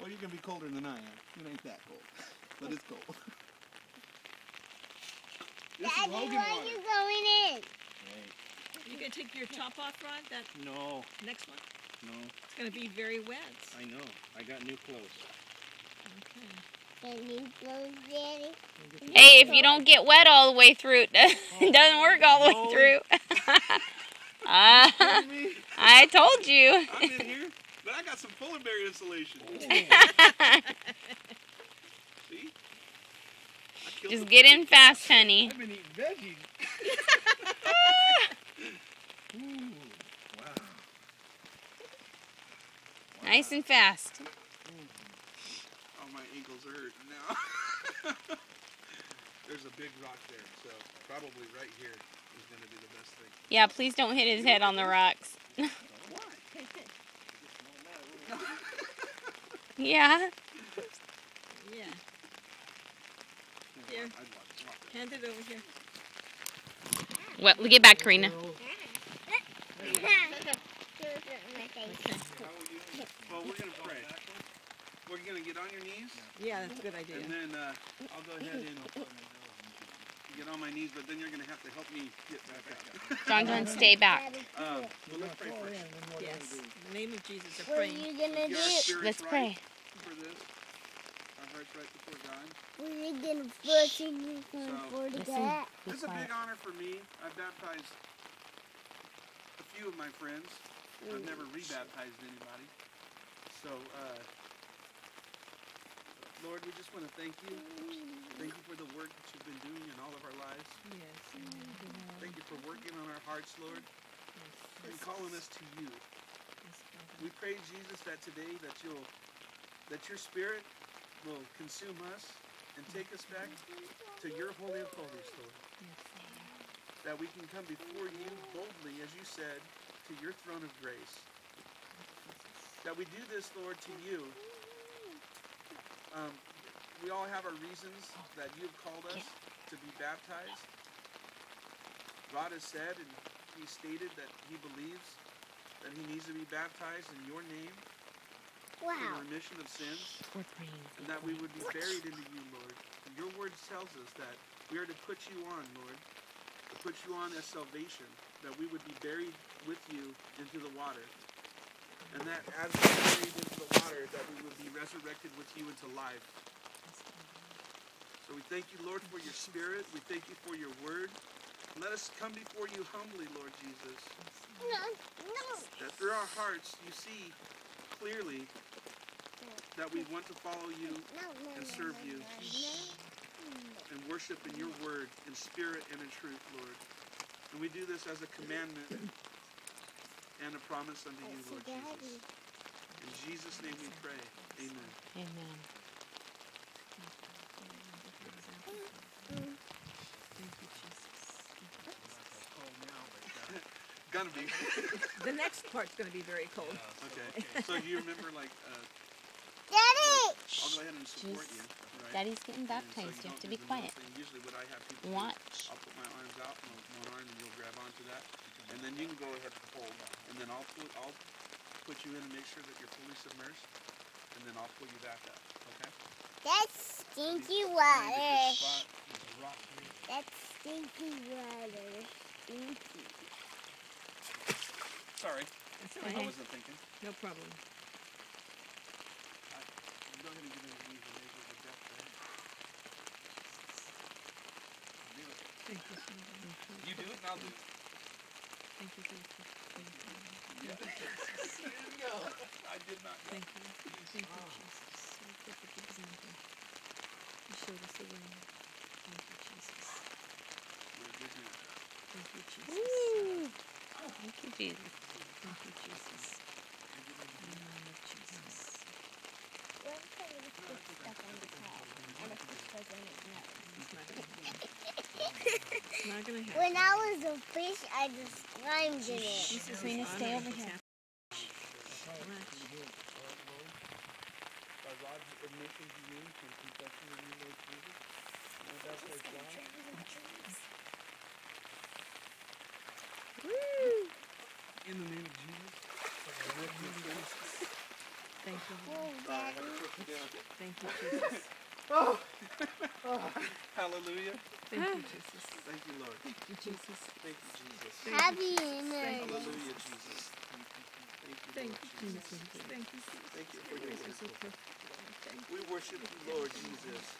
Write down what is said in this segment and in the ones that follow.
Well, you're going to be colder than I am. It ain't that cold. But it's cold. Daddy, why are you going in? Right. You going to take your top off, Rod? That No. next one? No. It's going to be very wet. I know. I got new clothes. Okay. Can you go, Daddy? Hey, if you don't get wet all the way through, it doesn't work all the way through. I told you. I'm in here, but I got some polar bear insulation. See? Just get in fast, honey. I've been eating veggies. Ooh, wow. Nice and fast. Oh, my ankles are hurting now. There's a big rock there, so probably right here is going to be the best thing. Yeah, please don't hit his head on the rocks. Why? Yeah. Yeah. Here. Hand it over here. Well, get back, Karina. Well, we're going to pray. We're going to get on your knees. Yeah, that's a good idea. And then I'll go ahead and get on my knees, but then you're going to have to help me get back up. John, stay back. Well, let's pray first. Yes. In the name of Jesus, I What are pray. you gonna Get our do? spirits Let's right pray. for this. Our hearts right before God. What are you gonna first thing you're gonna So- for the Listen. cat? It's a big honor for me. I've baptized a few of my friends. I've never rebaptized anybody. So, Lord, we just want to thank you. Thank you for the work that you've been doing in all of our lives. Yes. Thank you for working on our hearts, Lord, and calling us to you. We pray, Jesus, that today that your spirit will consume us and take us back to your holy of holies, Lord. That we can come before you boldly, as you said, to your throne of grace. That we do this, Lord, to you. We all have our reasons that you have called us to be baptized. Rod has said, and he stated that he believes that he needs to be baptized in your name for Wow. the remission of sins, We're praying. and that we would be buried into you, Lord. And your word tells us that we are to put you on, Lord, to put you on as salvation, that we would be buried with you into the water. And that as we are buried into the water, that we would be resurrected with you into life. So we thank you, Lord, for your spirit. We thank you for your word. Let us come before you humbly, Lord Jesus. No. That through our hearts you see clearly that we want to follow you and serve you and worship in your word in spirit and in truth, Lord. And we do this as a commandment and a promise unto you, Lord Jesus. In Jesus' name we pray. Amen. Amen. Gonna be. The next part's going to be very cold. Okay. So you remember, like, Daddy! I'll go ahead and support you. Right? Daddy's getting And so baptized. You have don't to do be the quiet. middle thing. Usually what I have people do, Watch. I'll put my arms out, one arm, and you'll grab onto that. And then you can go ahead and hold. And then I'll put you in and make sure that you're fully submersed. And then I'll pull you back up. Okay? That's stinky Find a water. good spot. There's a rock here. That's stinky water. Stinky. Sorry. That's all I right. wasn't thinking. No problem. Go ahead and get underneath and measure the depth there. Do it. Thank you. Thank You do it and I'll do it. you. Thank you. There you go. I did not know. Thank you. Thank you, Jesus. You perfect example. You showed us the way. Thank you, Jesus. You're a good man. Thank you, Jesus. Woo. Thank you, Jesus. Thank you, Jesus. In the name of Jesus. What kind of put stuff on the top? And if it goes in it, no. It's not going to happen. It's not going to happen. When I was a fish, I just climbed in it. Karina, stay over here. By Rod's admission to you and confession of you, Lord Jesus. And I baptize John. In the name of Jesus. Thank you. Oh, Daddy. Put Thank you, Jesus. Oh. Hallelujah. Thank you, Jesus. Thank you, Lord. Thank you, Jesus. Thank you, Jesus. Happy Mary. Hallelujah, Jesus. Thank you, Thank Lord you, Jesus. Jesus. Thank you, Jesus. Thank you for your This is so word. perfect, Lord. Thank We you. worship you, Lord Jesus.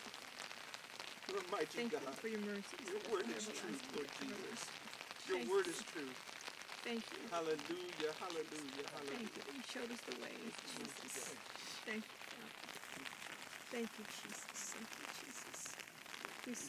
You're a mighty Thank you God. for your mercies. Your that word are is truth, everlasting, Lord Jesus. everlasting. Your Thank word you. is truth. Thank you. Hallelujah, hallelujah, Thank hallelujah. you. You showed us the way, Jesus. Thank you, Father. Thank you, Jesus. Thank you, Jesus. We so